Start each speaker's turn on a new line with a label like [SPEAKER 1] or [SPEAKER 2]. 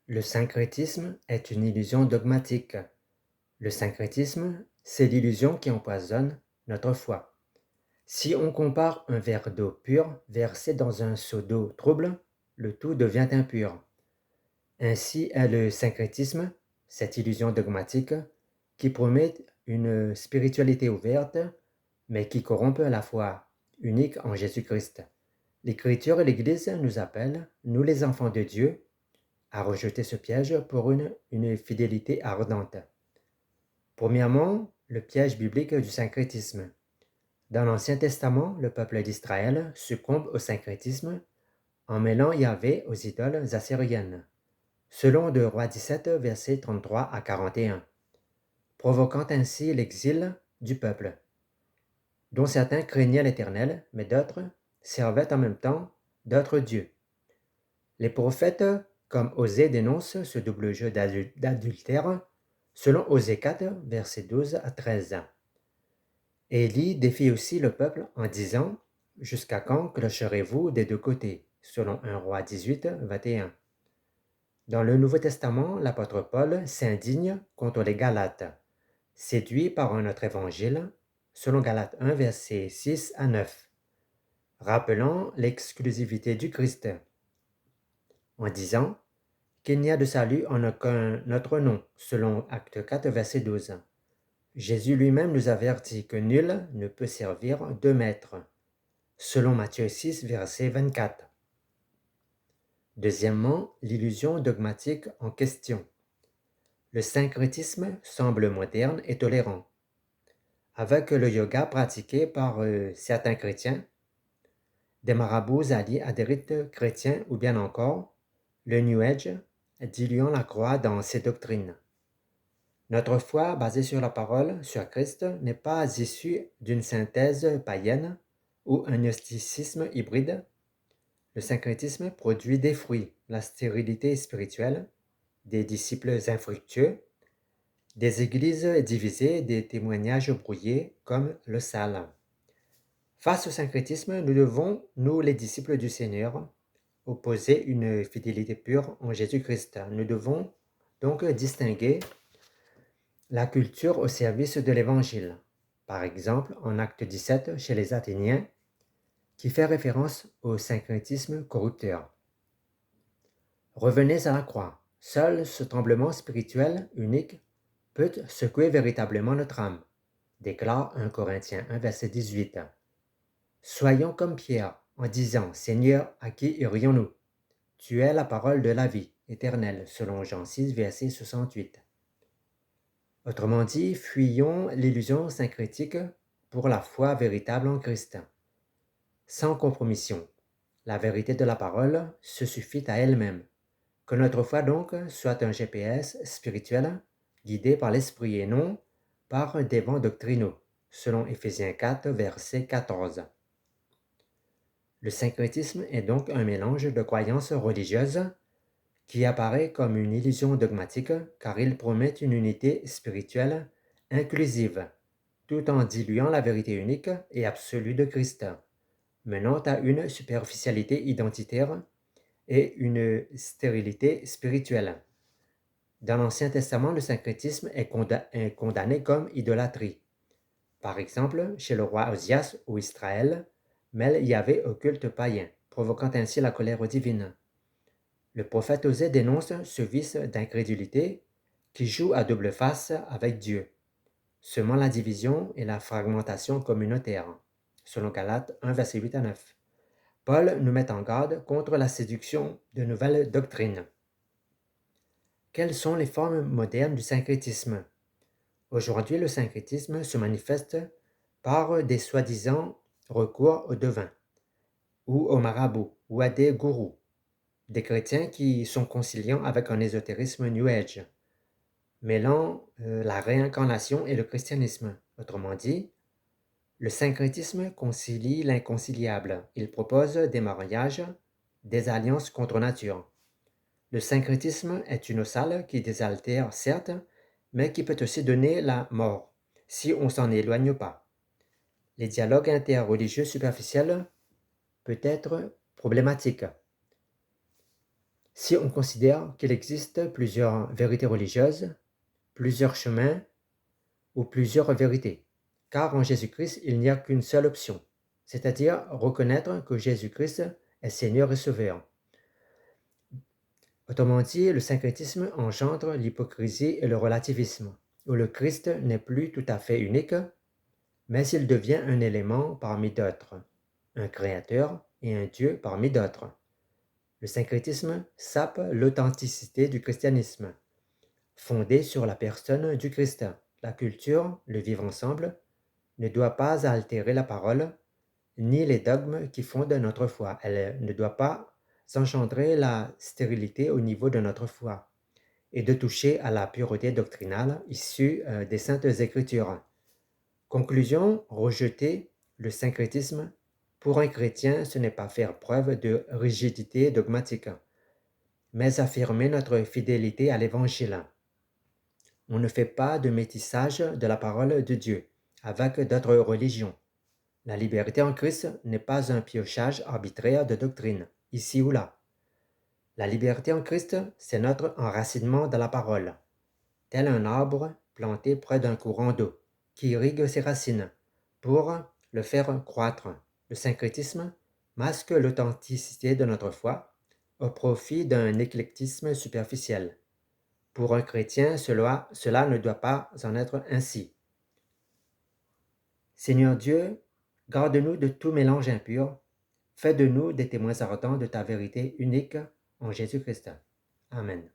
[SPEAKER 1] Le syncrétisme est une illusion dogmatique. Le syncrétisme, c'est l'illusion qui empoisonne notre foi. Si on compare un verre d'eau pure versé dans un seau d'eau trouble, le tout devient impur. Ainsi est le syncrétisme, cette illusion dogmatique, qui promet une spiritualité ouverte, mais qui corrompt la foi unique en Jésus-Christ. L'Écriture et l'Église nous appellent, nous les enfants de Dieu, à rejeter ce piège pour une fidélité ardente. Premièrement, le piège biblique du syncrétisme. Dans l'Ancien Testament, le peuple d'Israël succombe au syncrétisme en mêlant Yahvé aux idoles assyriennes, selon 2 Rois 17, versets 33 à 41, provoquant ainsi l'exil du peuple, dont certains craignaient l'Éternel, mais d'autres servaient en même temps d'autres dieux. Les prophètes, comme Osée, dénoncent ce double jeu d'adultère, selon Osée 4, versets 12 à 13. Élie défie aussi le peuple en disant « Jusqu'à quand clocherez-vous des deux côtés ?» selon 1 Roi 18, 21. Dans le Nouveau Testament, l'apôtre Paul s'indigne contre les Galates, séduits par un autre évangile, selon Galates 1, versets 6 à 9, rappelant l'exclusivité du Christ, en disant qu'il n'y a de salut en aucun autre nom, selon Acte 4, verset 12. Jésus lui-même nous avertit que nul ne peut servir deux maîtres, selon Matthieu 6, verset 24. Deuxièmement, l'illusion dogmatique en question. Le syncrétisme semble moderne et tolérant. Avec le yoga pratiqué par certains chrétiens, des marabouts alliés à des rites chrétiens ou bien encore le New Age, diluant la croix dans ses doctrines. Notre foi, basée sur la parole, sur Christ, n'est pas issue d'une synthèse païenne ou un gnosticisme hybride. Le syncrétisme produit des fruits, la stérilité spirituelle, des disciples infructueux, des églises divisées, des témoignages brouillés comme le sale. Face au syncrétisme, nous devons, nous les disciples du Seigneur, opposer une fidélité pure en Jésus-Christ. Nous devons donc distinguer la culture au service de l'Évangile. Par exemple, en Acte 17 chez les Athéniens, qui fait référence au syncrétisme corrupteur. Revenez à la croix. Seul ce tremblement spirituel unique peut secouer véritablement notre âme, déclare 1 Corinthiens 1, verset 18. Soyons comme Pierre en disant, Seigneur, à qui irions-nous? Tu es la parole de la vie éternelle, selon Jean 6, verset 68. Autrement dit, fuyons l'illusion syncrétique pour la foi véritable en Christ. Sans compromission, la vérité de la parole se suffit à elle-même. Que notre foi donc soit un GPS spirituel guidé par l'Esprit et non par des vents doctrinaux, selon Éphésiens 4, verset 14. Le syncrétisme est donc un mélange de croyances religieuses qui apparaît comme une illusion dogmatique car il promet une unité spirituelle inclusive, tout en diluant la vérité unique et absolue de Christ, menant à une superficialité identitaire et une stérilité spirituelle. Dans l'Ancien Testament, le syncrétisme est condamné comme idolâtrie. Par exemple, chez le roi Osias ou Israël, mêle Yahvé au culte païen, provoquant ainsi la colère divine. Le prophète Osée dénonce ce vice d'incrédulité qui joue à double face avec Dieu, semant la division et la fragmentation communautaire, selon Galates 1, verset 8 à 9. Paul nous met en garde contre la séduction de nouvelles doctrines. Quelles sont les formes modernes du syncrétisme? Aujourd'hui, le syncrétisme se manifeste par des soi-disant recours aux devins, ou aux marabouts, ou à des gourous, des chrétiens qui sont conciliants avec un ésotérisme New Age, mêlant la réincarnation et le christianisme. Autrement dit, le syncrétisme concilie l'inconciliable. Il propose des mariages, des alliances contre nature. Le syncrétisme est une eau sale qui désaltère, certes, mais qui peut aussi donner la mort, si on s'en éloigne pas. Les dialogues interreligieux superficiels peuvent être problématiques. Si on considère qu'il existe plusieurs vérités religieuses, plusieurs chemins ou plusieurs vérités, car en Jésus-Christ, il n'y a qu'une seule option, c'est-à-dire reconnaître que Jésus-Christ est Seigneur et Sauveur. Autrement dit, le syncrétisme engendre l'hypocrisie et le relativisme, où le Christ n'est plus tout à fait unique, mais il devient un élément parmi d'autres, un créateur et un Dieu parmi d'autres. Le syncrétisme sape l'authenticité du christianisme, fondé sur la personne du Christ. La culture, le vivre ensemble, ne doit pas altérer la parole, ni les dogmes qui fondent notre foi. Elle ne doit pas engendrer la stérilité au niveau de notre foi et de toucher à la pureté doctrinale issue des Saintes Écritures. Conclusion, rejeter le syncrétisme pour un chrétien, ce n'est pas faire preuve de rigidité dogmatique, mais affirmer notre fidélité à l'Évangile. On ne fait pas de métissage de la parole de Dieu avec d'autres religions. La liberté en Christ n'est pas un piochage arbitraire de doctrine, ici ou là. La liberté en Christ, c'est notre enracinement dans la parole, tel un arbre planté près d'un courant d'eau, qui irrigue ses racines pour le faire croître. Le syncrétisme masque l'authenticité de notre foi au profit d'un éclectisme superficiel. Pour un chrétien, cela ne doit pas en être ainsi. Seigneur Dieu, garde-nous de tout mélange impur. Fais de nous des témoins ardents de ta vérité unique en Jésus-Christ. Amen.